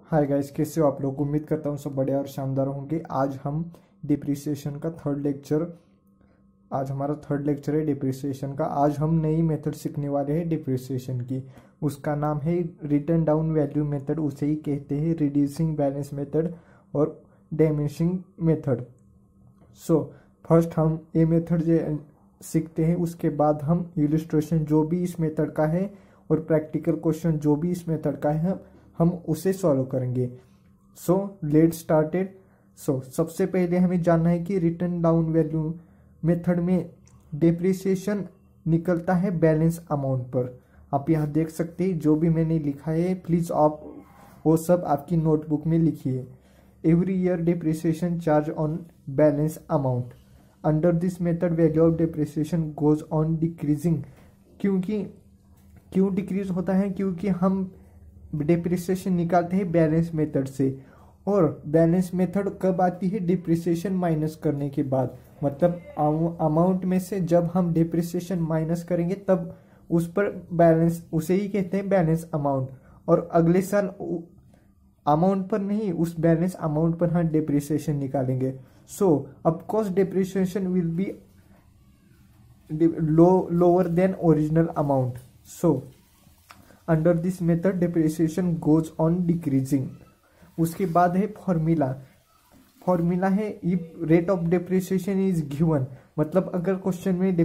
Hi guys, कैसे हो आप लोग। उम्मीद करता हूँ सब बढ़िया और शानदार होंगे। आज हम डिप्रिसिएशन का आज हमारा थर्ड लेक्चर है डिप्रिसिएशन का। आज हम नई मेथड सीखने वाले हैं डिप्रिसिएशन की। उसका नाम है रिटर्न डाउन वैल्यू मेथड। उसे ही कहते हैं रिड्यूसिंग बैलेंस मेथड और डाइमिनिशिंग मेथड। सो फर्स्ट हम ये मेथड सीखते हैं, उसके बाद हम इलस्ट्रेशन जो भी इस मेथड का है और प्रैक्टिकल क्वेश्चन जो भी इस मेथड का है हम उसे सॉल्व करेंगे। So let's started. सो सबसे पहले हमें जानना है कि रिटर्न डाउन वैल्यू मेथड में डिप्रिसिएशन निकलता है बैलेंस अमाउंट पर। आप यहाँ देख सकते हैं जो भी मैंने लिखा है, प्लीज आप वो सब आपकी नोटबुक में लिखिए। Every year depreciation charge on balance amount. Under this method value of depreciation goes on decreasing. क्यों डिक्रीज होता है? क्योंकि हम डिप्रिसिएशन निकालते हैं बैलेंस मेथड से, और बैलेंस मेथड कब आती है? डिप्रिसिएशन माइनस करने के बाद। मतलब अमाउंट में से जब हम डिप्रिसिएशन माइनस करेंगे तब उस पर बैलेंस, उसे ही कहते हैं बैलेंस अमाउंट। और अगले साल अमाउंट पर नहीं, उस बैलेंस अमाउंट पर हम डिप्रिसिएशन निकालेंगे। So of course depreciation will be lower than original amount. So under this method depreciation goes on decreasing. उसके बाद है फॉर्मूला है if rate of depreciation is given. मतलब अगर क्वेश्चन में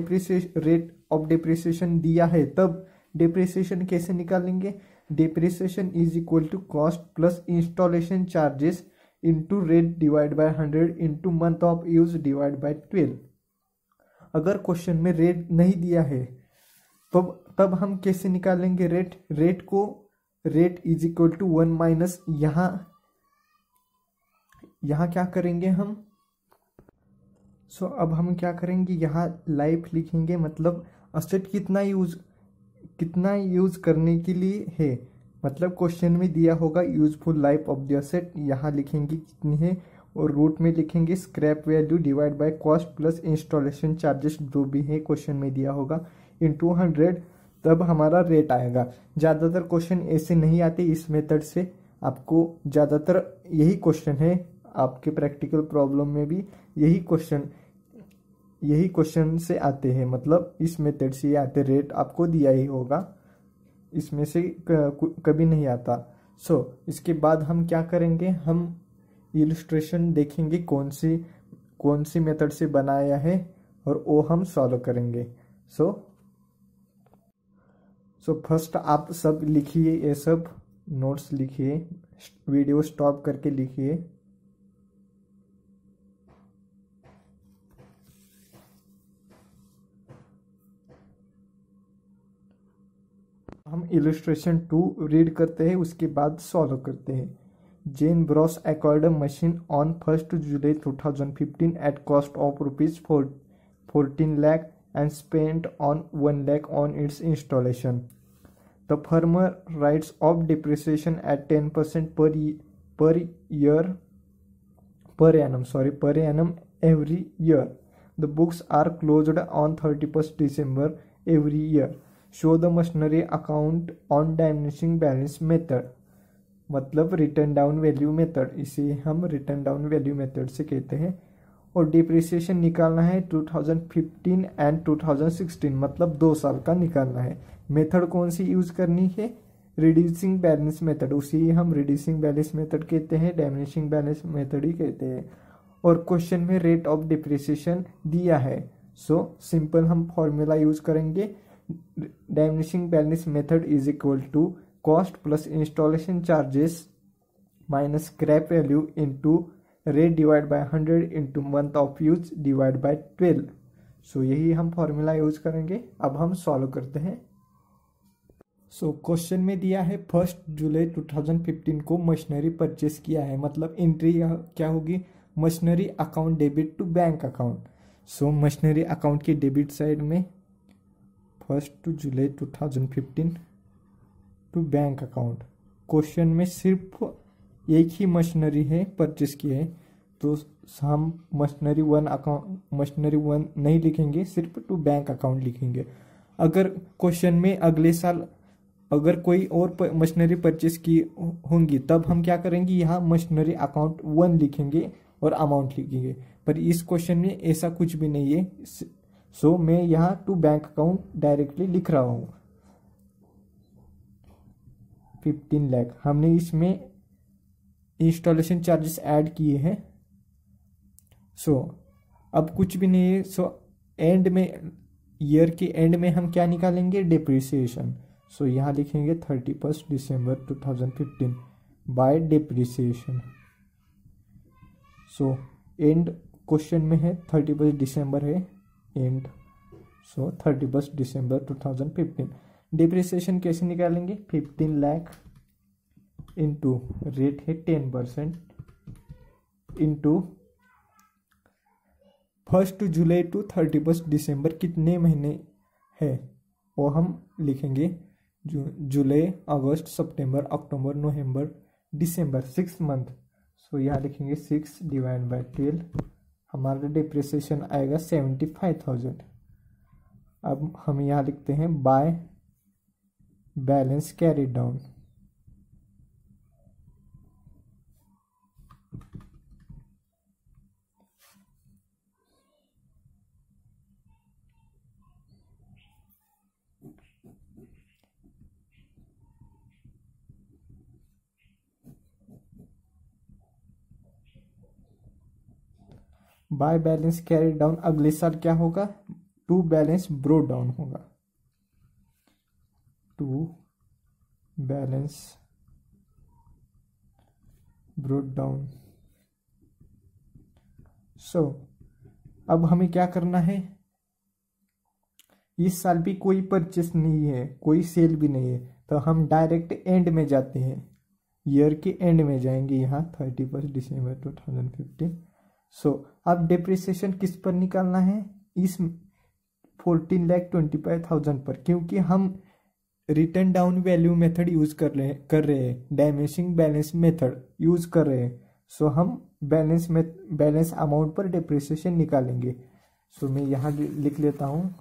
रेट ऑफ डिप्रिसिएशन दिया है तब डिप्रिसिएशन कैसे निकालेंगे? Depreciation is equal to cost plus installation charges into rate divide by 100 into month of use divide by 12। अगर क्वेश्चन में रेट नहीं दिया है तब हम कैसे निकालेंगे rate is equal to 1 minus यहाँ क्या करेंगे हम? अब हम क्या करेंगे, यहाँ लाइफ लिखेंगे। मतलब असेट कितना यूज करने के लिए है। मतलब क्वेश्चन में दिया होगा useful life of the asset, यहाँ लिखेंगे कितनी है, और रूट में लिखेंगे scrap value divide by cost plus installation charges जो भी है क्वेश्चन में दिया होगा इंटू 100। तब हमारा रेट आएगा। ज़्यादातर क्वेश्चन ऐसे नहीं आते इस मेथड से। आपको ज़्यादातर यही क्वेश्चन है, आपके प्रैक्टिकल प्रॉब्लम में भी यही क्वेश्चन से आते हैं। मतलब इस मेथड से आते, रेट आपको दिया ही होगा, इसमें से कभी नहीं आता। इसके बाद हम क्या करेंगे, हम इलस्ट्रेशन देखेंगे कौन सी मेथड से बनाया है और वो हम सॉल्व करेंगे। फर्स्ट आप सब लिखिए, ये सब नोट्स लिखिए, वीडियो स्टॉप करके लिखिए। हम इलस्ट्रेशन 2 रीड करते हैं, उसके बाद सॉल्व करते हैं। Jain bros acquired a machine on 1 July 2015 at cost of ₹14 lakh and spent on 1 lakh on its installation. The firm writes off depreciation at 10% per annum every year. The books are closed on 31st December every year. Show the machinery account on diminishing balance method. मतलब written down value method, इसे हम return down value method से कहते हैं। और depreciation निकालना है 2015 and 2016, मतलब 2 साल का निकालना है। मेथड कौन सी यूज करनी है? Reducing balance method. उसी हम रिड्यूसिंग बैलेंस मेथड कहते हैं, डाइमिनिशिंग बैलेंस मेथड ही कहते हैं। और क्वेश्चन में रेट ऑफ डिप्रिसिएशन दिया है। सिंपल हम फॉर्मूला यूज करेंगे। Diminishing balance method is equal to cost plus installation charges minus scrap value into rate divide by 100 into month of use divide by 12। यही हम फॉर्मूला यूज करेंगे। अब हम solve करते हैं। क्वेश्चन में दिया है 1 जुलाई 2015 को मशीनरी परचेस किया है। मतलब एंट्री क्या होगी? Machinery account debit to bank account. Machinery account की डेबिट साइड में 1 जुलाई 2015 टू बैंक अकाउंट। क्वेश्चन में सिर्फ एक ही मशीनरी है परचेस की है, तो हम मशीनरी 1 नहीं लिखेंगे, सिर्फ टू बैंक अकाउंट लिखेंगे। अगर क्वेश्चन में अगले साल अगर कोई और मशीनरी परचेस की होंगी तब हम क्या करेंगे, यहाँ मशीनरी अकाउंट 1 लिखेंगे और अमाउंट लिखेंगे। पर इस क्वेश्चन में ऐसा कुछ भी नहीं है, सो मैं यहाँ टू बैंक अकाउंट डायरेक्टली लिख रहा हूँ। 15 लाख हमने इसमें इंस्टॉलेशन चार्जेस ऐड किए हैं। सो अब कुछ भी नहीं है। सो एंड में, ईयर के एंड में हम क्या निकालेंगे, डिप्रिसिएशन। सो यहाँ लिखेंगे 31 दिसंबर 2015 by depreciation. So end question में है 31 दिसंबर है एंड, सो 31 दिसंबर 2015। डिप्रिसिएशन कैसे निकालेंगे, 15 लाख इंटू रेट है 10% इंटू 1 जुलाई टू 31 दिसंबर कितने महीने है वो हम लिखेंगे, जुलाई, अगस्त, सितंबर, अक्टूबर, नवंबर, दिसंबर, 6 मंथ। सो यहाँ लिखेंगे 6 डिवाइड बाय 12, हमारा डिप्रिसिएशन आएगा 75,000। अब हम यहाँ लिखते हैं by balance carried down. By balance carry down अगले साल क्या होगा, टू बैलेंस ब्रो डाउन होगा, टू बैलेंस ब्रो डाउन। सो अब हमें क्या करना है, इस साल भी कोई परचेस नहीं है, कोई सेल भी नहीं है, तो हम डायरेक्ट एंड में जाते हैं, ईयर के एंड में जाएंगे, यहाँ 31 दिसंबर 2015। सो अब डिप्रिसिएशन किस पर निकालना है, इस 14,25,000 पर, क्योंकि हम return down value method use कर रहे हैं, डायमेंशिंग बैलेंस मेथड यूज कर रहे हैं। सो हम बैलेंस अमाउंट पर डिप्रिसिएशन निकालेंगे। सो मैं यहाँ लिख लेता हूँ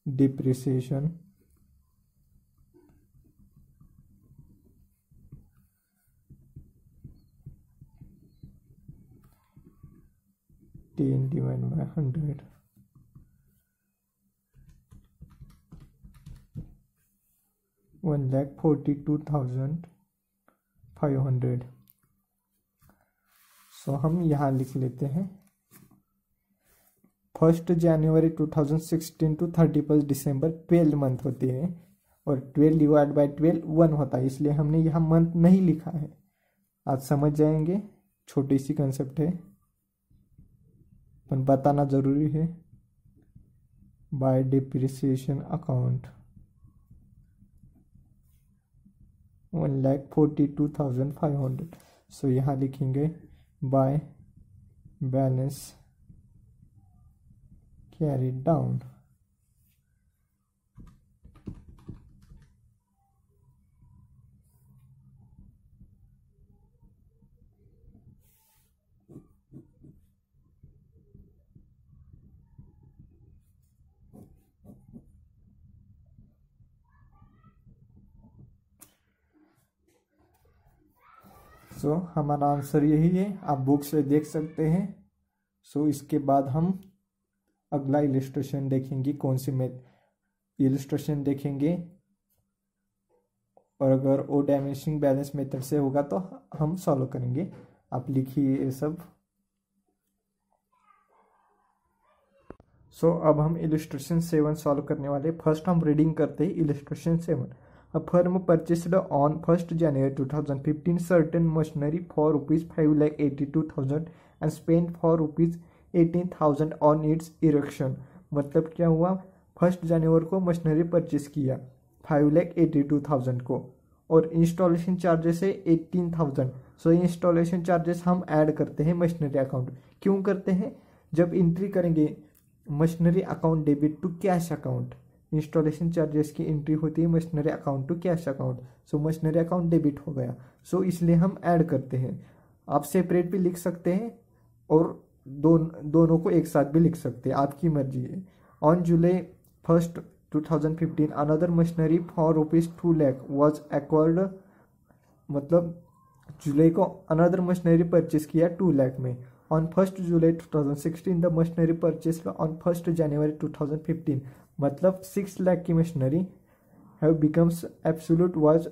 डिप्रिसिएशन टेन डिवाइड बाय 100, 1,42,500। सो हम यहाँ लिख लेते हैं 1 जनवरी 2016 टू 31 दिसंबर 12 मंथ होते हैं, और 12 डिवाइड बाय 12 1 होता है, इसलिए हमने यहाँ मंथ नहीं लिखा है। आज समझ जाएंगे, छोटी सी कंसेप्ट है पर बताना जरूरी है। Bye depreciation account 1,42,500। सो यहाँ लिखेंगे बाय बैलेंस कैरिड डाउन। सो हमारा आंसर यही है, आप बुक से देख सकते हैं। सो इसके बाद हम अगला इलिस्ट्रेशन देखेंगे, कौन सी इलिस्ट्रेशन देखेंगे, और अगर वो डायमेंशिंग बैलेंस मेथड से होगा तो हम सॉल्व करेंगे। आप लिखिए ये सब। सो अब हम इलिस्ट्रेशन 7 सॉल्व करने वाले। फर्स्ट हम रीडिंग करते हैं illustration 7। A firm purchased on 1st January 2015 certain machinery for rupees 5,82,000 and spent for rupees 18,000 on its erection। मतलब क्या हुआ, 1 जनवरी को मशीनरी परचेस किया 5,82,000 को, और इंस्टॉलेशन चार्जेस है 18,000। सो इंस्टॉलेशन चार्जेस हम ऐड करते हैं मशीनरी अकाउंट। क्यों करते हैं, जब एंट्री करेंगे machinery account debit to cash account, installation charges की एंट्री होती है machinery account to cash account. So machinery account debit हो गया, सो इसलिए हम ऐड करते हैं। आप सेपरेट भी लिख सकते हैं और दोनों को एक साथ भी लिख सकते हैं, आपकी मर्जी है। On July 1 2015 another machinery for ₹2 lakh was acquired, मतलब जुलाई को अनदर मशीनरी परचेस किया 2 लाख में। ऑन 1 जुलाई 2016 द मशीनरी परचेस ऑन 1 जनवरी 2015, मतलब 6 लाख की machinery have becomes absolute was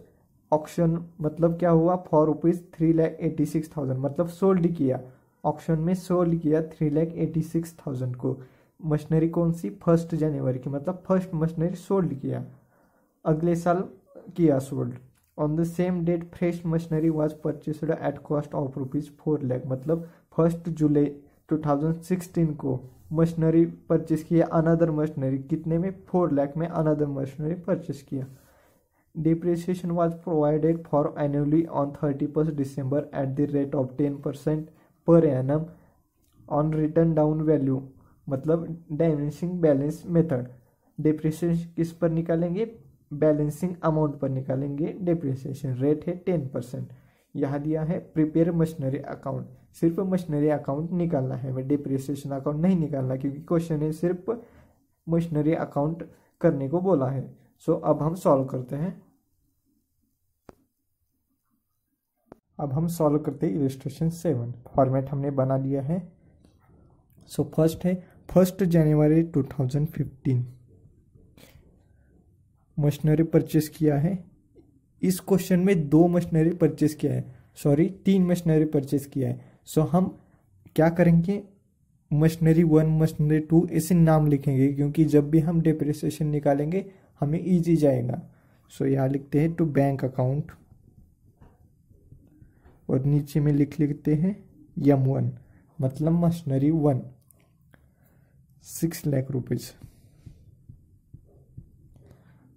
auction, मतलब क्या हुआ फॉर ₹3,86,000, मतलब सोल्ड किया, ऑक्शन में सोल्ड किया 3,86,000 को। मशीनरी कौन सी? 1 जनवरी की, मतलब फर्स्ट मशीनरी सोल्ड किया, अगले साल किया sold. On the same date fresh machinery was purchased at cost of ₹4 lakh, मतलब 1 जुलाई 2016 को मशीनरी परचेस किया अनदर मशीनरी, कितने में? 4 लाख में अनदर मशीनरी परचेस किया। Depreciation was provided for annually on 31 दिसंबर एट द रेट ऑफ 10% पर annum on written down value, मतलब डाइमिनिशिंग बैलेंस मेथड। डिप्रिसिएशन किस पर निकालेंगे? बैलेंसिंग अमाउंट पर निकालेंगे। डिप्रिसिएशन रेट है 10%। यहाँ दिया है प्रिपेयर मशीनरी अकाउंट, सिर्फ मशीनरी अकाउंट निकालना है, मैं डिप्रिसिएशन अकाउंट नहीं निकालना, क्योंकि क्वेश्चन है सिर्फ मशीनरी अकाउंट करने को बोला है। सो अब हम सॉल्व करते हैं। अब हम सॉल्व करते हैं इलस्ट्रेशन 7। फॉर्मेट हमने बना लिया है। सो फर्स्ट है 1 जनवरी 2015 मशीनरी परचेस किया है। इस क्वेश्चन में 2 मशीनरी परचेस किया है, सॉरी 3 मशीनरी परचेस किया है। सो हम क्या करेंगे? मशीनरी 1 मशीनरी 2 ऐसे नाम लिखेंगे, क्योंकि जब भी हम डिप्रिसिएशन निकालेंगे हमें इजी जाएगा। सो यहाँ लिखते हैं टू बैंक अकाउंट और नीचे में लिखते हैं M1, मतलब मशीनरी 1 6 लाख रुपीज।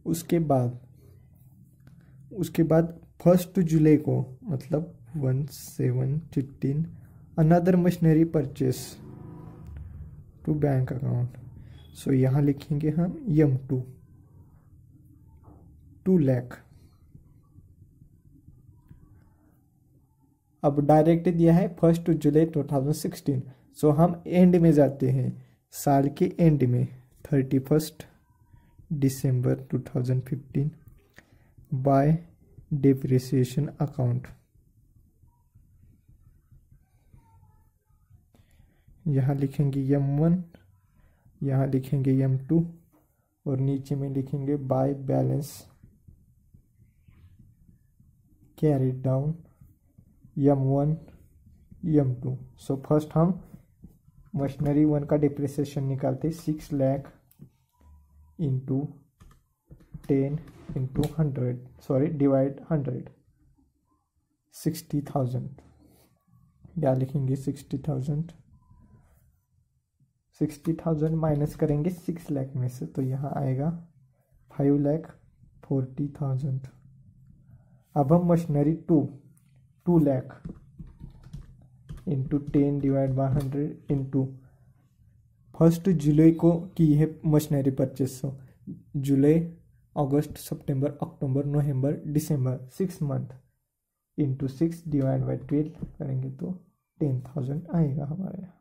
उसके बाद 1 जुलाई को, मतलब 1/7/15 another machinery purchase to bank account. So यहाँ लिखेंगे हम M2 2 लाख। अब डायरेक्ट दिया है 1 जुलाई 2016। सो हम एंड में जाते हैं, साल के एंड में 31 दिसंबर 2015 बाय डिप्रिसिएशन अकाउंट। यहाँ लिखेंगे M1, यहाँ लिखेंगे M2 और नीचे में लिखेंगे by balance carried down M1 M2। So first हम मशीनरी 1 का डिप्रिसिएशन निकालते 6 lakh into 10 into 100, sorry divide 100, 60,000। या लिखेंगे 60,000 माइनस करेंगे 6 लाख में से, तो यहाँ आएगा 5,40,000। अब हम machinery 2 lakh into 10 divide by 100 into 1 जुलाई को की है machinery purchase. July August September October November December 6 month into 6 divide by 12 करेंगे तो 10,000 आएगा हमारे यहाँ।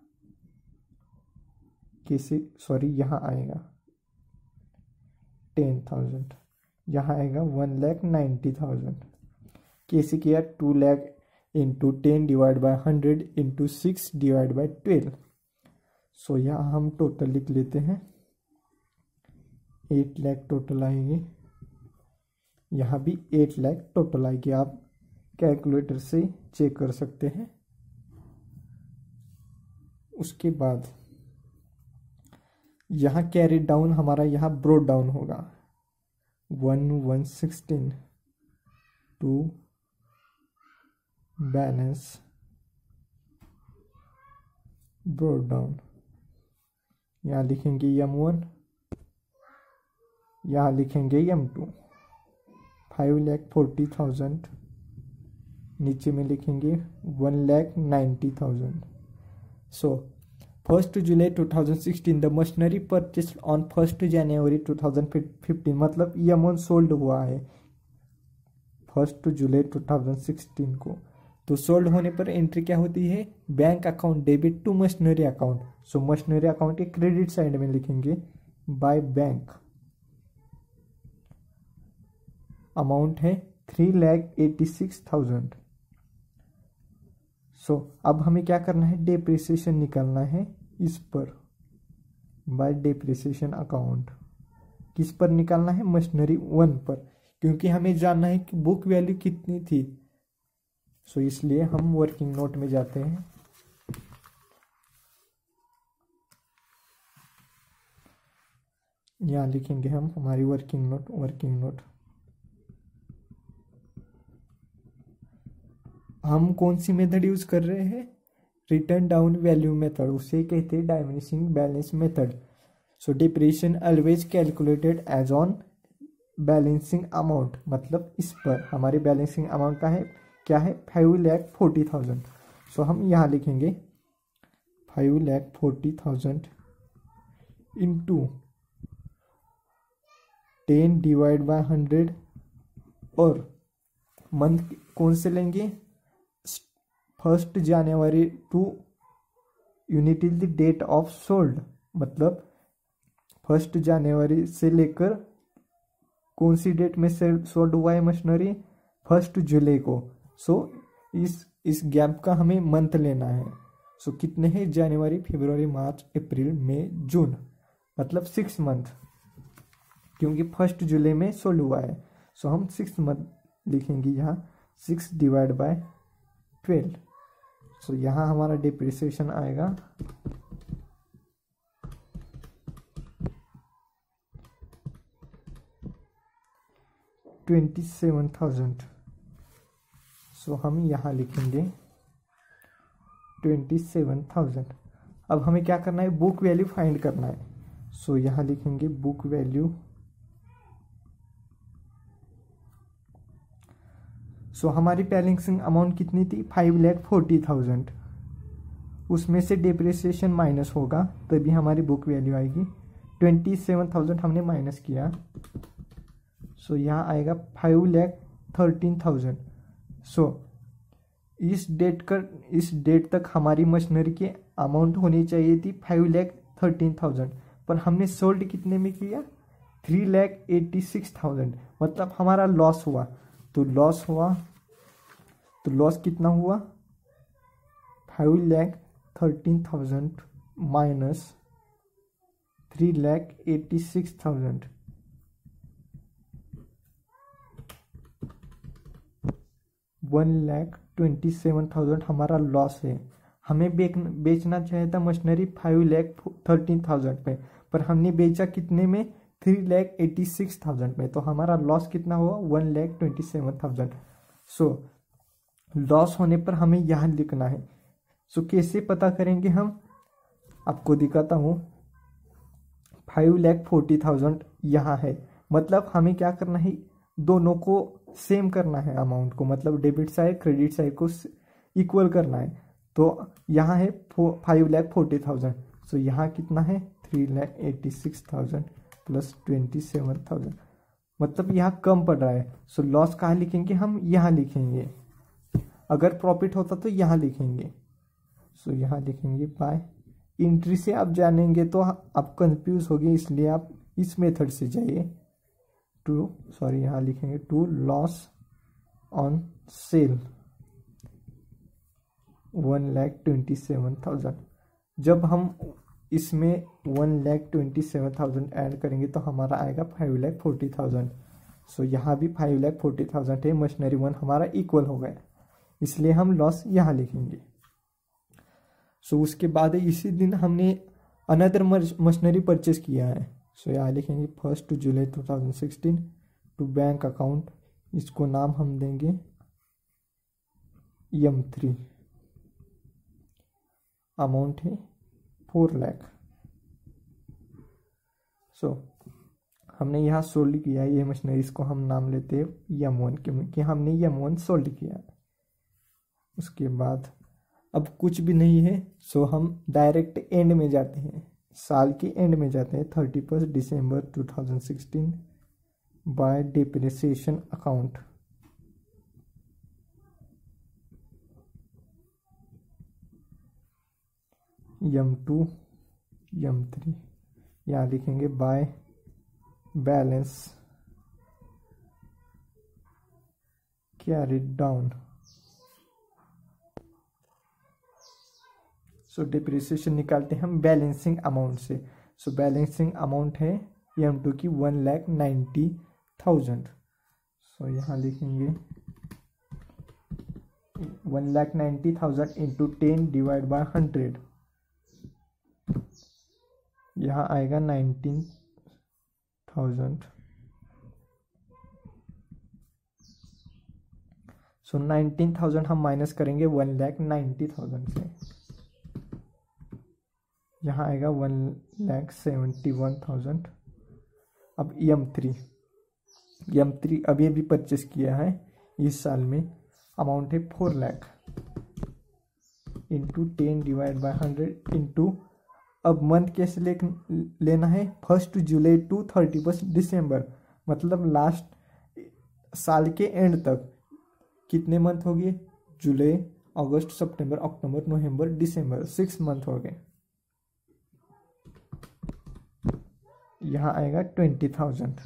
कैसे? सॉरी यहाँ आएगा 10,000, यहाँ आएगा 1,90,000। कैसे किया? 2 lakh into 10 divide by 100 into 6 divide by 12। सो यहाँ हम टोटल लिख लेते हैं 8 लाख टोटल आएंगे, यहाँ भी 8 लाख टोटल आएगी। आप कैलकुलेटर से चेक कर सकते हैं। उसके बाद यहाँ कैरी डाउन हमारा यहाँ ब्रोड डाउन होगा 1/116 टू बैलेंस ब्रोड डाउन। यहाँ लिखेंगे M1, यहाँ लिखेंगे M2 5,40,000, नीचे में लिखेंगे 1,90,000। सो 1 जुलाई 2016 द मशीनरी परचेस ऑन 1 जनवरी 2015, मतलब M1 सोल्ड हुआ है 1 जुलाई 2016 को। तो सोल्ड होने पर एंट्री क्या होती है? Bank account debit to machinery account. So machinery account के क्रेडिट साइड में लिखेंगे बाय बैंक अमाउंट है 3,86,000। सो अब हमें क्या करना है, डेप्रिसिएशन निकालना है इस पर बाय डेप्रिसिएशन अकाउंट। किस पर निकालना है, मशीनरी 1 पर, क्योंकि हमें जानना है कि बुक वैल्यू कितनी थी। सो इसलिए हम वर्किंग नोट में जाते हैं। यहाँ लिखेंगे हम हमारी वर्किंग नोट। हम कौन सी मेथड यूज कर रहे हैं, रिटर्न डाउन वैल्यू मेथड, उसे कहते हैं diminishing balance method. So depreciation always calculated as on balancing amount, मतलब इस पर हमारी बैलेंसिंग अमाउंट का है क्या है, 5,40,000। सो हम यहाँ लिखेंगे 5,40,000 इंटू 10 डिवाइड बाय 100, और मंथ कौन से लेंगे, 1 January to until is the date of sold, मतलब 1 जनवरी से लेकर कौन सी डेट में सोल्ड हुआ है मशीनरी, 1 जुलाई को। सो इस गैप का हमें मंथ लेना है। सो कितने हैं, जनवरी, फरवरी, मार्च, अप्रैल, मई, जून, मतलब 6 मंथ, क्योंकि 1 जुलाई में सोल्ड हुआ है। सो हम 6 मंथ लिखेंगे यहाँ, 6 डिवाइड बाय 12। सो यहाँ हमारा डिप्रिसिएशन आएगा 27,000। सो हम यहाँ लिखेंगे 27,000। अब हमें क्या करना है, बुक वैल्यू फाइंड करना है। सो यहाँ लिखेंगे बुक वैल्यू। सो हमारी बैलेंसिंग अमाउंट कितनी थी, 5,40,000। उसमें से डिप्रिसिएशन माइनस होगा तभी हमारी बुक वैल्यू आएगी। 27,000 हमने माइनस किया, सो यहाँ आएगा 5,13,000। सो इस डेट तक हमारी मशीनरी की अमाउंट होनी चाहिए थी 5,13,000, पर हमने सोल्ड कितने में किया, 3,86,000, मतलब हमारा लॉस हुआ। तो लॉस कितना हुआ, 5,13,000 माइनस 3,86,000, 1,27,000 हमारा लॉस है। हमें बेचना चाहिए था मशीनरी 5,13,000 पे, पर हमने बेचा कितने में, 3,86,000 में। तो हमारा लॉस कितना हुआ, 1,27,000। सो लॉस होने पर हमें यहाँ लिखना है। सो कैसे पता करेंगे हम, आपको दिखाता हूँ। 5,40,000 यहाँ है, मतलब हमें क्या करना है, दोनों को सेम करना है अमाउंट को, मतलब डेबिट साइड क्रेडिट साइड को इक्वल करना है। तो यहाँ है 5,40,000। सो यहाँ कितना है, 3,86,000 प्लस 27,000, मतलब यहाँ कम पड़ रहा है। सो लॉस कहाँ लिखेंगे, हम यहाँ लिखेंगे। अगर प्रॉफिट होता तो यहाँ लिखेंगे। सो यहाँ लिखेंगे बाय एंट्री से आप जानेंगे तो आप कंफ्यूज होंगे, इसलिए आप इस मेथड से जाइए। यहाँ लिखेंगे टू लॉस ऑन सेल 1,27,000। जब हम इसमें 1,27,000 ऐड करेंगे तो हमारा आएगा 5,40,000। सो यहाँ भी 5,40,000 है, मशीनरी 1 हमारा इक्वल हो गया, इसलिए हम लॉस यहाँ लिखेंगे। सो उसके बाद इसी दिन हमने अनदर मशीनरी परचेज किया है। सो यहाँ लिखेंगे 1 जुलाई 2016 टू बैंक अकाउंट, इसको नाम हम देंगे M3, अमाउंट है 4 लाख। सो हमने यहाँ सोल्ड किया ये मशीनरी, इसको हम नाम लेते हैं M1, क्योंकि हमने M1 सोल्ड किया। उसके बाद अब कुछ भी नहीं है, सो हम डायरेक्ट एंड में जाते हैं, साल के एंड में जाते हैं, 31 दिसंबर 2016 bye depreciation account. M2 M3 यहाँ लिखेंगे by balance carried down. So depreciation निकालते हैं हम बैलेंसिंग अमाउंट से. सो बैलेंसिंग अमाउंट है M2 की 1,90,000. सो यहाँ लिखेंगे 1,90,000 इंटू 10 डिवाइड बाय 100. यहाँ आएगा 19,000. सो 19,000 हम माइनस करेंगे 1,90,000 से. यहाँ आएगा 1,71,000. अब M3 अभी अभी परचेस किया है इस साल में. अमाउंट है 4 lakh into 10 divide by 100 into, अब मंथ कैसे लेना है, 1 जुलाई टू 31 दिसंबर. मतलब लास्ट साल के एंड तक कितने मंथ हो गए, जुलाई, अगस्त, सितंबर, अक्टूबर, नवंबर, दिसंबर, 6 मंथ हो गए. यहाँ आएगा 20,000.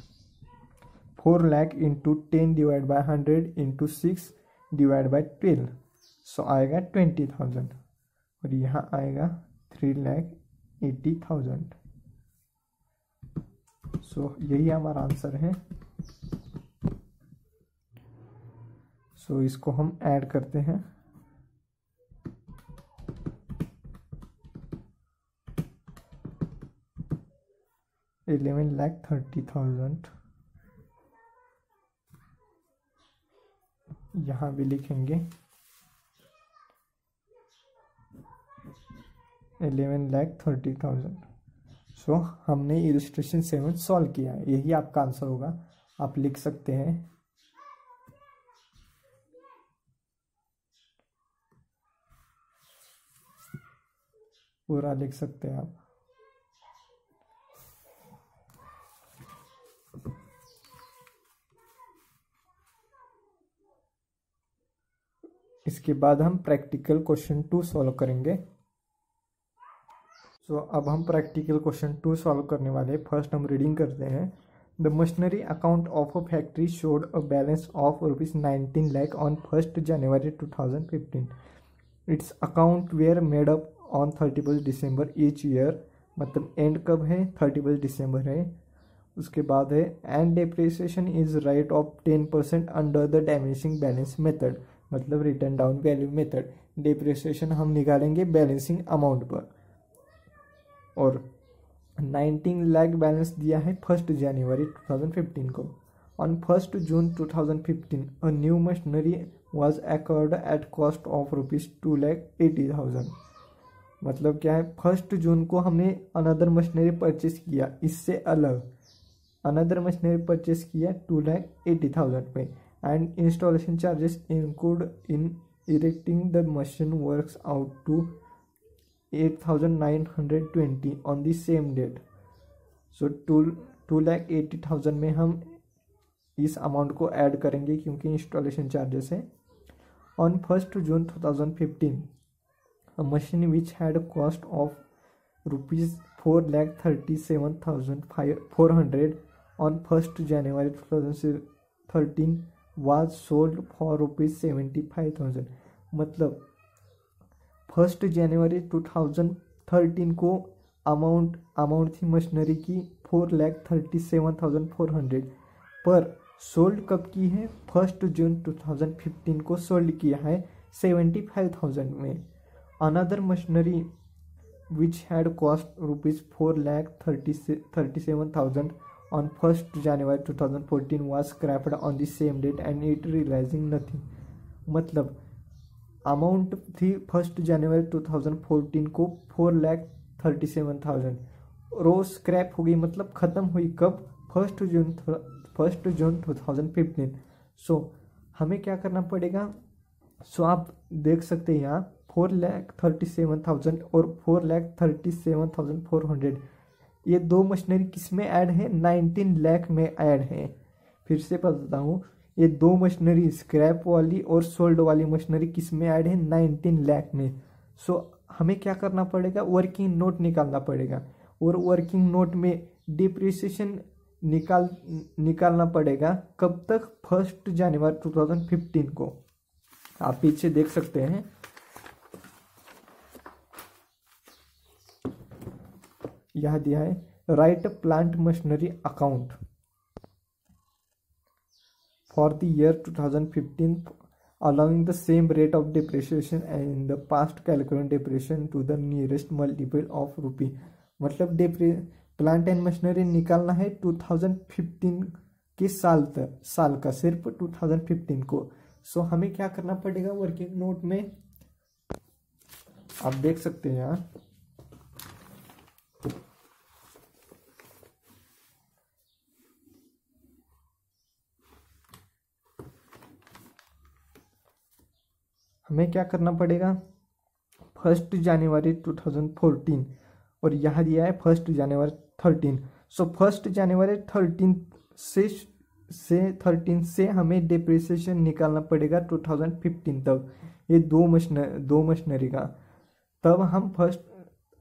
4 lakh into 10 divide by 100 into 6 divide by 12. सो आएगा 20,000. और यहाँ आएगा 3,80,000. सो यही हमारा आंसर है. सो इसको हम ऐड करते हैं. $11,30,000. यहाँ भी लिखेंगे 11,30,000. सो हमने इलस्ट्रेशन 7 सॉल्व किया है. यही आपका आंसर होगा. आप लिख सकते हैं. पूरा लिख सकते हैं आप. इसके बाद हम प्रैक्टिकल क्वेश्चन 2 सॉल्व करेंगे. सो अब हम प्रैक्टिकल क्वेश्चन 2 सॉल्व करने वाले हैं. फर्स्ट हम रीडिंग करते हैं. The machinery account of a factory showed a balance of ₹19 lakh on 1 January 2015. Its account were made up on 31 December each year. मतलब एंड कब है, 31 दिसंबर है. उसके बाद है and depreciation is write off 10% under the diminishing balance method. मतलब written down value method. Depreciation हम निकालेंगे बैलेंसिंग अमाउंट पर. और 19 लाख बैलेंस दिया है 1 जनवरी 2015 को. On 1 June 2015 a new machinery was acquired eight cost of ₹2,80,000. मतलब क्या है, 1 जून को हमने अनदर मशीनरी परचेस किया. इससे अलग अनदर मशीनरी परचेस किया 2,80,000 पे. And installation charges include in erecting the machine works out to 8,920 on the same date. So 2,80,000 में हम इस अमाउंट को ऐड करेंगे क्योंकि इंस्टॉलेशन चार्जेस है. On 1 June 2015 a machine which had cost of ₹4,37,400 on 1 January 2013 was sold for ₹75,000. मतलब 1 जनवरी 2013 को अमाउंट थी मशीनरी की 4,37,400 पर सोल्ड कब की है, 1 जून 2015 को सोल्ड किया है 75,000 में. Another machinery which had cost ₹4,37,000 on 1 January 2014 was scrapped on the same date and it realizing nothing. मतलब अमाउंट थी 1 जनवरी 2014 को 4,37,000 रो स्क्रैप हो गई. मतलब ख़त्म हुई कब, 1 जून 2015. सो हमें क्या करना पड़ेगा. सो आप देख सकते हैं यहाँ 4,37,000 और 4,37,400 ये दो मशीनरी किस में ऐड है, 19 लाख में ऐड है. फिर से बताता हूँ, ये दो मशीनरी स्क्रैप वाली और सोल्ड वाली मशीनरी किस में ऐड है, 19 लाख में. सो हमें क्या करना पड़ेगा, वर्किंग नोट निकालना पड़ेगा. और वर्किंग नोट में डिप्रिसिएशन निकालना पड़ेगा कब तक, 1 जनवरी 2015 को। आप पीछे देख सकते हैं, यह दिया है right plant machinery account for the year 2015 allowing the same rate of depreciation and in the past calculate depreciation to the nearest multiple of rupee। मतलब प्लांट एंड मशीनरी निकालना है 2015 के साल का, सिर्फ 2015 को। सो हमें क्या करना पड़ेगा, वर्किंग नोट में आप देख सकते हैं यहाँ, हमें क्या करना पड़ेगा, 1 जनवरी 2014 और यहाँ दिया है 1 जनवरी 13। सो 1 जनवरी 13 से हमें डिप्रिसिएशन निकालना पड़ेगा 2015 तक, ये दो मशीनरी का। तब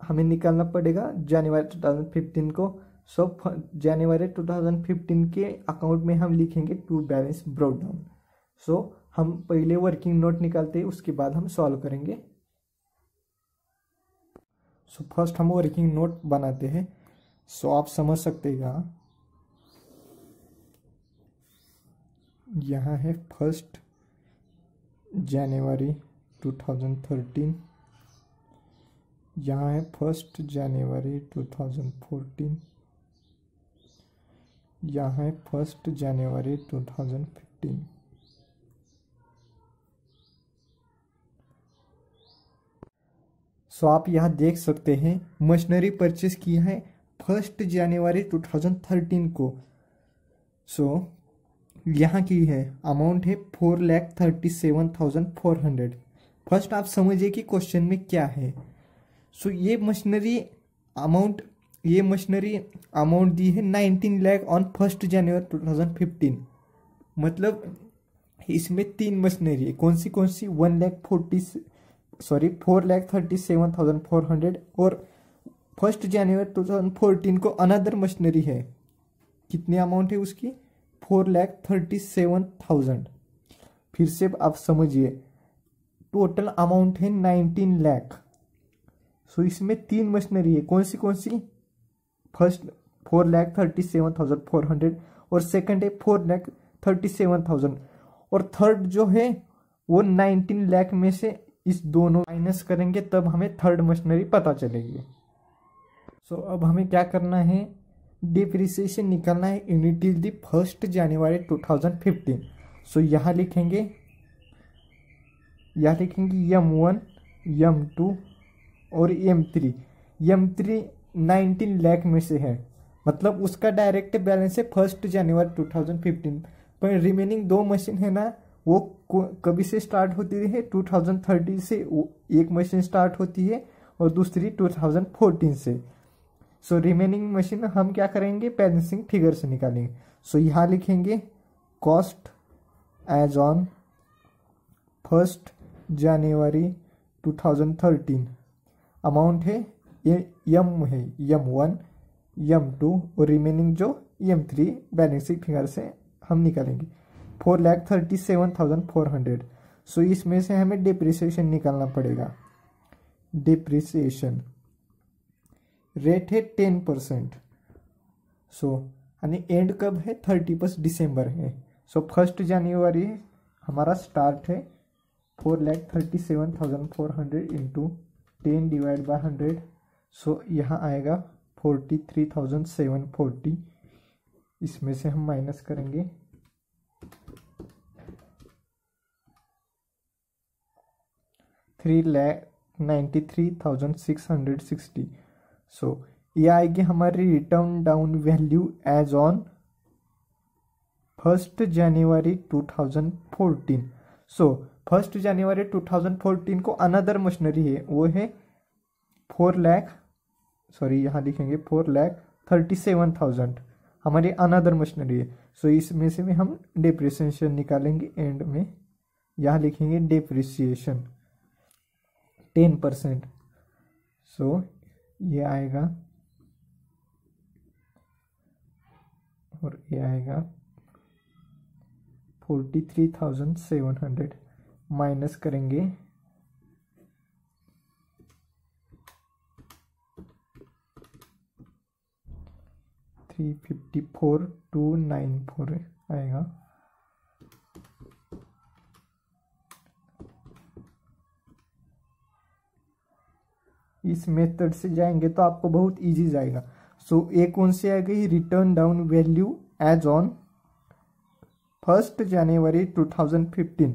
हमें निकालना पड़ेगा जनवरी 2015 को। सो जनवरी 2015 के अकाउंट में हम लिखेंगे टू बैलेंस ब्रॉट डाउन। सो हम पहले वर्किंग नोट निकालते हैं, उसके बाद हम सॉल्व करेंगे। सो फर्स्ट हम वर्किंग नोट बनाते हैं। सो आप समझ सकते हैं, यहाँ है 1 जनवरी 2013, यहाँ है 1 जनवरी 2014, यहाँ है 1 जनवरी 2015। सो आप यहाँ देख सकते हैं मशीनरी परचेस किया है 1 जनवरी 2013 को। सो यहाँ की है अमाउंट है 4,37,400। फर्स्ट आप समझिए कि क्वेश्चन में क्या है। सो ये मशीनरी अमाउंट दी है 19 लाख ऑन 1 जनवरी 2015। मतलब इसमें 3 मशीनरी है, कौन सी 4,37,400 और 1 जनवरी 2014 को अनदर मशीनरी है। कितनी अमाउंट है उसकी, 4,37,000। फिर से आप समझिए, टोटल अमाउंट है 19 लाख। सो इसमें 3 मशीनरी है, कौन सी फर्स्ट 4,37,400 और सेकंड है 4,37,000 और थर्ड जो है वो 19 लाख में से इस दोनों माइनस करेंगे तब हमें थर्ड मशीनरी पता चलेगी। सो अब हमें क्या करना है, डिप्रिसिएशन निकालना है यूनिट दी 1 जनवरी 2015। सो यहाँ लिखेंगे M1 M2 और M3। M3 19 लाख में से है, मतलब उसका डायरेक्ट बैलेंस है 1 जनवरी 2015। पर रिमेनिंग 2 मशीन है ना, वो कभी से स्टार्ट होती है, 2013 से एक मशीन स्टार्ट होती है और दूसरी 2014 से। सो रिमेनिंग मशीन हम क्या करेंगे, बैलेंसिंग फिगर से निकालेंगे। सो यहाँ लिखेंगे कॉस्ट एज ऑन 1 जनवरी 2013। अमाउंट है M1 M2 और रिमेनिंग जो M3 बैलेंसिंग फिगर से हम निकालेंगे 4,37,400। सो इसमें से हमें डिप्रिसिएशन निकालना पड़ेगा। डिप्रिसिएशन रेट है 10%। सो यानी एंड कब है, 31 दिसंबर है। सो 1 जनवरी हमारा स्टार्ट है 4,37,400 इंटू 10 डिवाइड बाय 100। सो यहाँ आएगा 43,740। इसमें से हम माइनस करेंगे 3,93,660। सो ये आएगी हमारी written down value as on 1 जनवरी 2014। सो 1 जनवरी 2014 को अनदर मशीनरी है, वो है 4,37,000 हमारी अनदर मशीनरी है। सो इसमें से भी हम डिप्रिसिएशन निकालेंगे एंड में। यहाँ लिखेंगे डिप्रिसिएशन 10%। सो ये आएगा और ये आएगा 43,700 माइनस करेंगे 354,294 आएगा। इस मेथड से जाएंगे तो आपको बहुत इजी जाएगा। सो एक कौन सी आ गई, written down value as on 1 जनवरी 2015,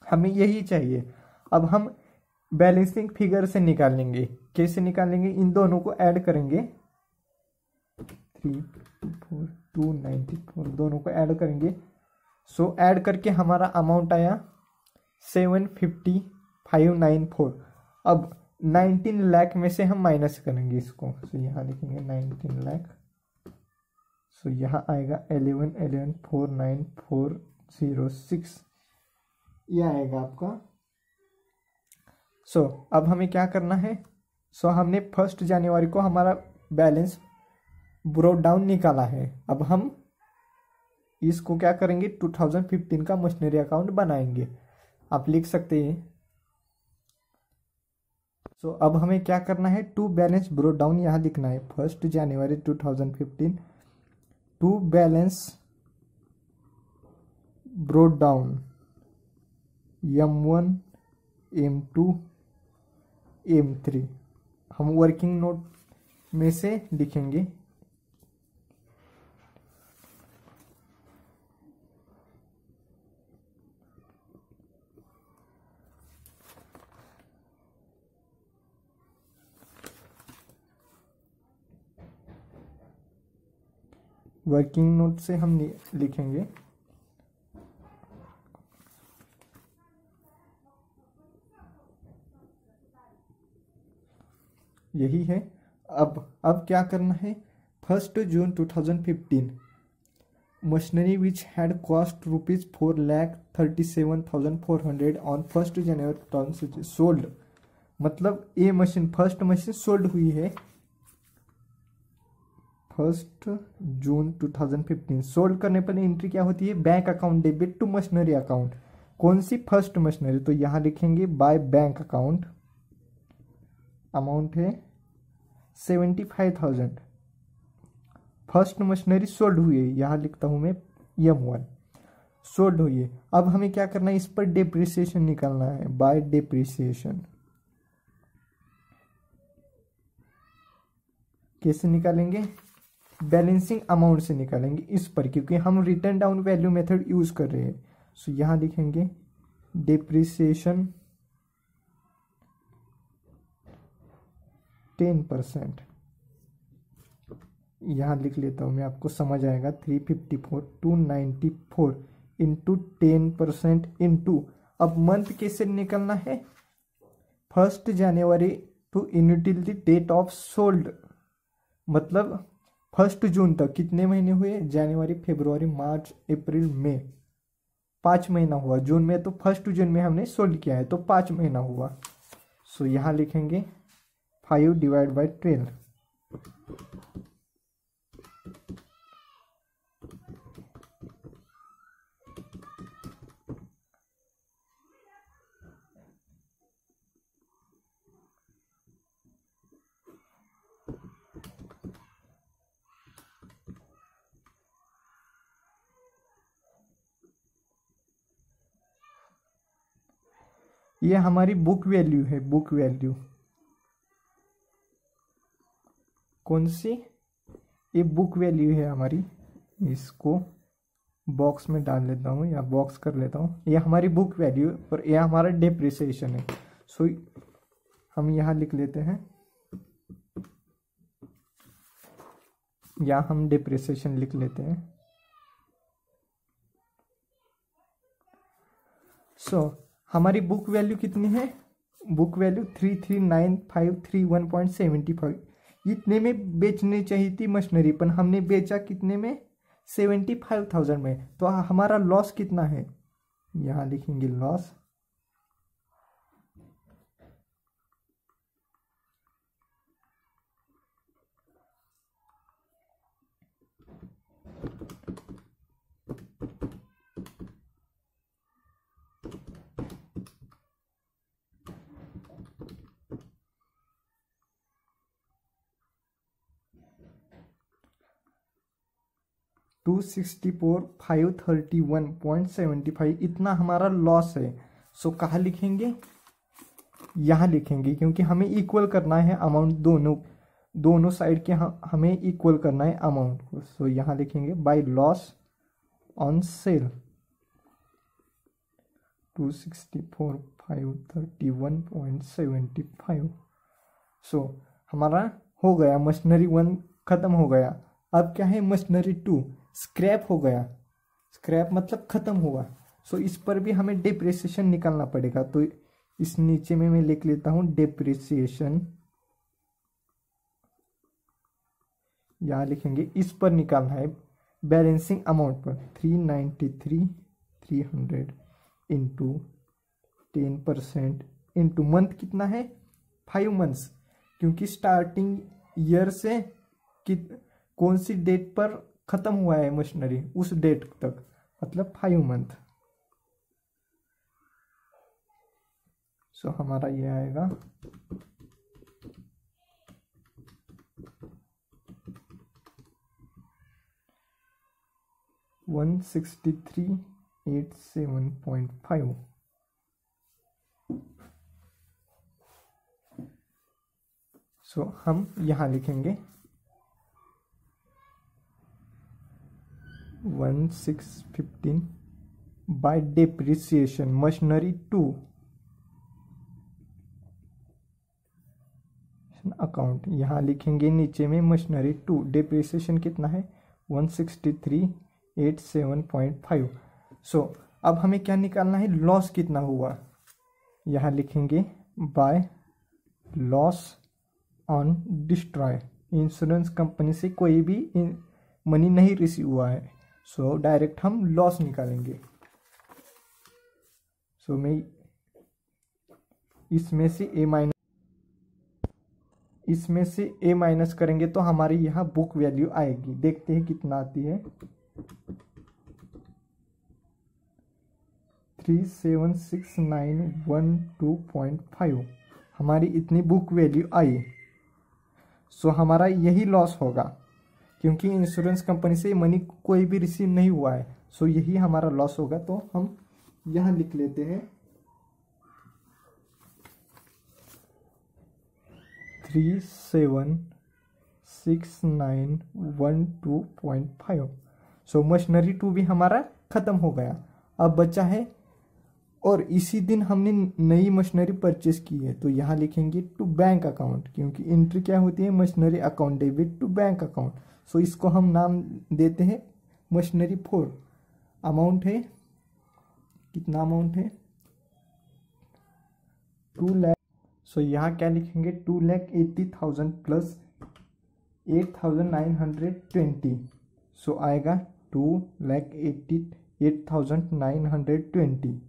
हमें यही चाहिए। अब हम बैलेंसिंग फिगर से निकालेंगे। कैसे निकालेंगे, इन दोनों को ऐड करेंगे 354,294 दोनों को ऐड करेंगे। सो ऐड करके हमारा अमाउंट आया 750,594। अब 19 लाख में से हम माइनस करेंगे इसको। सो यहाँ लिखेंगे 19 लाख। सो यहाँ आएगा 11,11,49406 ये आएगा आपका। सो अब हमें क्या करना है, सो हमने 1 जनवरी को हमारा बैलेंस ब्रोक डाउन निकाला है। अब हम इसको क्या करेंगे, 2015 का मशीनरी अकाउंट बनाएंगे। आप लिख सकते हैं। सो अब हमें क्या करना है, टू बैलेंस ब्रोक डाउन यहाँ लिखना है 1 जनवरी 2015 to balance brought down M1 M2 M3 हम वर्किंग नोट में से लिखेंगे। वर्किंग नोट से हम लिखेंगे यही है। अब क्या करना है, 1 June 2015 machinery which had cost ₹4,37,400 on 1 January 2016 sold, मतलब ये मशीन फर्स्ट मशीन सोल्ड हुई है 1 जून 2015। सोल्ड करने पर एंट्री क्या होती है, bank account debit to machinery account. कौन सी, फर्स्ट मशीनरी, तो यहाँ लिखेंगे बाय बैंक अकाउंट। अमाउंट है 75,000। फर्स्ट मशीनरी सोल्ड हुई है, यहाँ लिखता हूं मैं M1 सोल्ड हुई है। अब हमें क्या करना है, इस पर डेप्रिसिएशन निकालना है बाय डेप्रिसिएशन। कैसे निकालेंगे, बैलेंसिंग अमाउंट से निकालेंगे इस पर, क्योंकि हम return down value method use कर रहे हैं। सो यहां लिखेंगे डेप्रिसिएशन 10%। यहां लिख लेता हूं मैं, आपको समझ आएगा। 354,294 इंटू 10% इंटू, अब मंथ कैसे निकलना है, 1 January to until the date of sold, मतलब 1 जून तक कितने महीने हुए, जनवरी फरवरी मार्च अप्रैल मई, 5 महीना हुआ। जून में तो 1 जून में हमने सोल्ड किया है तो 5 महीना हुआ। सो यहां लिखेंगे 5 डिवाइड बाई 12। ये हमारी बुक वैल्यू है, बुक वैल्यू कौन सी, ये बुक वैल्यू है हमारी। इसको बॉक्स में डाल लेता हूँ या बॉक्स कर लेता हूँ। ये हमारी बुक वैल्यू और ये हमारा डेप्रिसिएशन है। सो हम यहाँ लिख लेते हैं, या हम डेप्रिसिएशन लिख लेते हैं। सो हमारी बुक वैल्यू कितनी है, बुक वैल्यू 339,531.75। इतने में बेचनी चाहिए थी मशीनरी, पर हमने बेचा कितने में, 75,000 में। तो हमारा लॉस कितना है, यहाँ लिखेंगे लॉस 264,531.75 इतना हमारा लॉस है। सो कहाँ लिखेंगे, यहाँ लिखेंगे, क्योंकि हमें इक्वल करना है अमाउंट, दोनों साइड के हमें इक्वल करना है अमाउंट को। सो यहाँ लिखेंगे बाय लॉस ऑन सेल 264,531.75। सो हमारा हो गया, मशीनरी 1 खत्म हो गया। अब क्या है, मशीनरी 2 स्क्रैप हो गया। स्क्रैप मतलब खत्म हुआ। सो इस पर भी हमें डिप्रिसिएशन निकालना पड़ेगा। तो इस नीचे में मैं लिख लेता हूं डिप्रिसिएशन, यहां लिखेंगे, इस पर निकालना है बैलेंसिंग अमाउंट पर 393,300 इंटू 10% इंटू मंथ कितना है 5 मंथ्स, क्योंकि स्टार्टिंग ईयर से कौन सी डेट पर खत्म हुआ है मशीनरी उस डेट तक, मतलब 5 मंथ। सो हमारा ये आएगा 163,87.5। सो हम यहां लिखेंगे 1615 बाय डिप्रिसिएशन मशीनरी 2 अकाउंट। यहां लिखेंगे नीचे में मशीनरी 2 डिप्रिसिएशन कितना है 163,87.5। सो अब हमें क्या निकालना है, लॉस कितना हुआ। यहां लिखेंगे by loss on destroy, insurance company से कोई भी मनी नहीं रिसीव हुआ है। सो डायरेक्ट हम लॉस निकालेंगे। सो मैं इसमें से ए माइनस करेंगे तो हमारी यहाँ बुक वैल्यू आएगी। देखते हैं कितना आती है, 376,912.5 हमारी इतनी बुक वैल्यू आई। सो हमारा यही लॉस होगा, क्योंकि इंश्योरेंस कंपनी से मनी कोई भी रिसीव नहीं हुआ है। सो यही हमारा लॉस होगा। तो हम यहाँ लिख लेते हैं 376,912.5। सो मशीनरी 2 भी हमारा खत्म हो गया। अब बचा है, और इसी दिन हमने नई मशीनरी परचेस की है। तो यहाँ लिखेंगे टू बैंक अकाउंट, क्योंकि एंट्री क्या होती है, machinery account debit to bank account. So इसको हम नाम देते हैं मशीनरी 4। अमाउंट है कितना, अमाउंट है 2 लाख। सो यहाँ क्या लिखेंगे 2,80,000 प्लस 8,920। सो आएगा 2,88,920।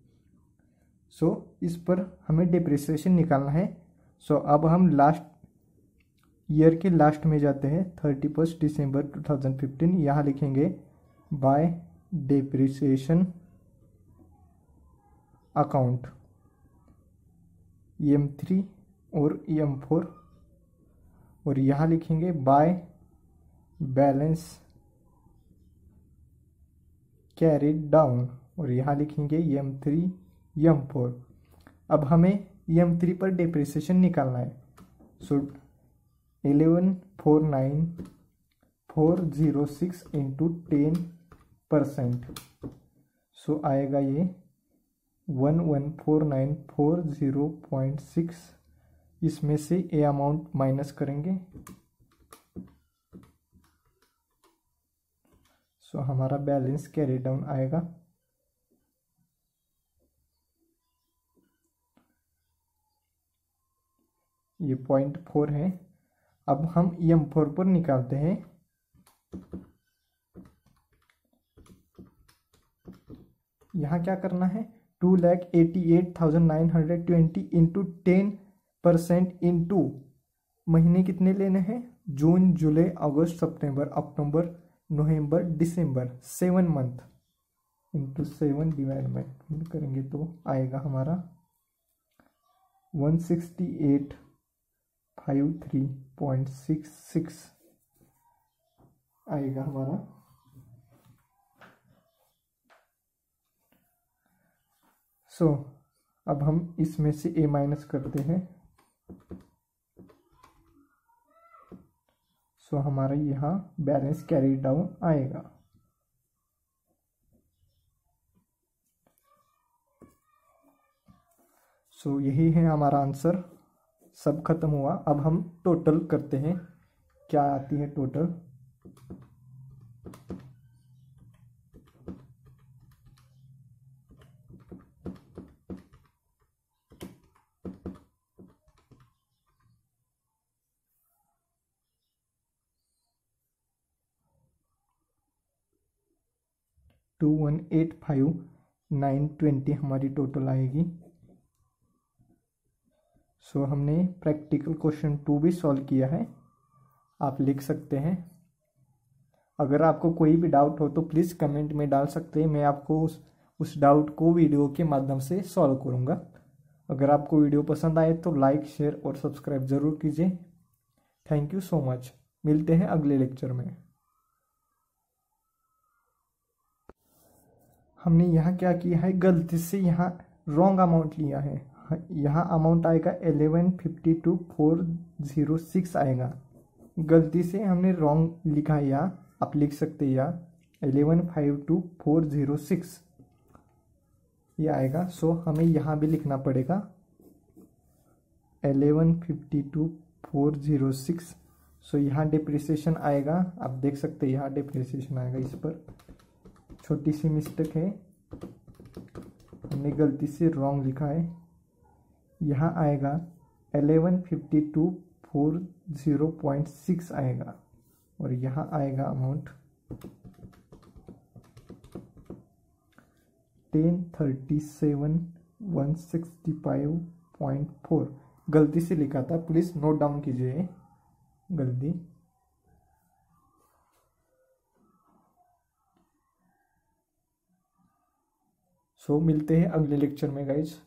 सो इस पर हमें डिप्रिसिएशन निकालना है। सो अब हम लास्ट ईयर के लास्ट में जाते हैं, 31 दिसंबर 2015। यहाँ लिखेंगे बाय डिप्रिसिएशन अकाउंट EM3 और EM4, और यहाँ लिखेंगे बाय बैलेंस कैरिड डाउन, और यहाँ लिखेंगे EM3 EM4। अब हमें EM3 पर डिप्रिसिएशन निकालना है। सो 11,49,406 इंटू 10%। सो आएगा ये 11,49,40.6। इसमें से ए अमाउंट माइनस करेंगे। सो हमारा बैलेंस कैरी डाउन आएगा ये 0.4 है। अब हम EM4 पर निकालते हैं। यहाँ क्या करना है, 2,88,920 इंटू 10% इंटू महीने कितने लेने हैं, जून जुलाई अगस्त सितंबर अक्टूबर नवंबर दिसंबर, 7 मंथ इंटू 7 डिवाइड बाय करेंगे तो आएगा हमारा 168,53.66 आएगा हमारा सो अब हम इसमें से a माइनस करते हैं। सो हमारा यहाँ बैलेंस कैरी डाउन आएगा। सो यही है हमारा आंसर। सब खत्म हुआ। अब हम टोटल करते हैं, क्या आती है टोटल। टू 185 920 हमारी टोटल आएगी। सो हमने प्रैक्टिकल क्वेश्चन 2 भी सॉल्व किया है, आप लिख सकते हैं। अगर आपको कोई भी डाउट हो तो प्लीज़ कमेंट में डाल सकते हैं, मैं आपको उस डाउट को वीडियो के माध्यम से सॉल्व करूँगा। अगर आपको वीडियो पसंद आए तो लाइक शेयर और सब्सक्राइब ज़रूर कीजिए। Thank you so much. मिलते हैं अगले लेक्चर में। हमने यहाँ क्या किया है, गलती से यहाँ रॉन्ग अमाउंट लिया है। यहाँ अमाउंट आएगा 1152,406 आएगा। गलती से हमने रॉन्ग लिखा है, यहाँ आप लिख सकते हैं यहाँ 1152,406 ये आएगा। सो हमें यहाँ भी लिखना पड़ेगा 1152,406। सो यहाँ डिप्रिसिएशन आएगा, आप देख सकते हैं यहाँ डिप्रिसिएशन आएगा। इस पर छोटी सी मिस्टेक है, हमने गलती से रॉन्ग लिखा है। यहाँ आएगा 1152,40.6 आएगा और यहाँ आएगा अमाउंट 1037,165.4। गलती से लिखा था, प्लीज़ नोट डाउन कीजिए गलती। सो मिलते हैं अगले लेक्चर में गाइज।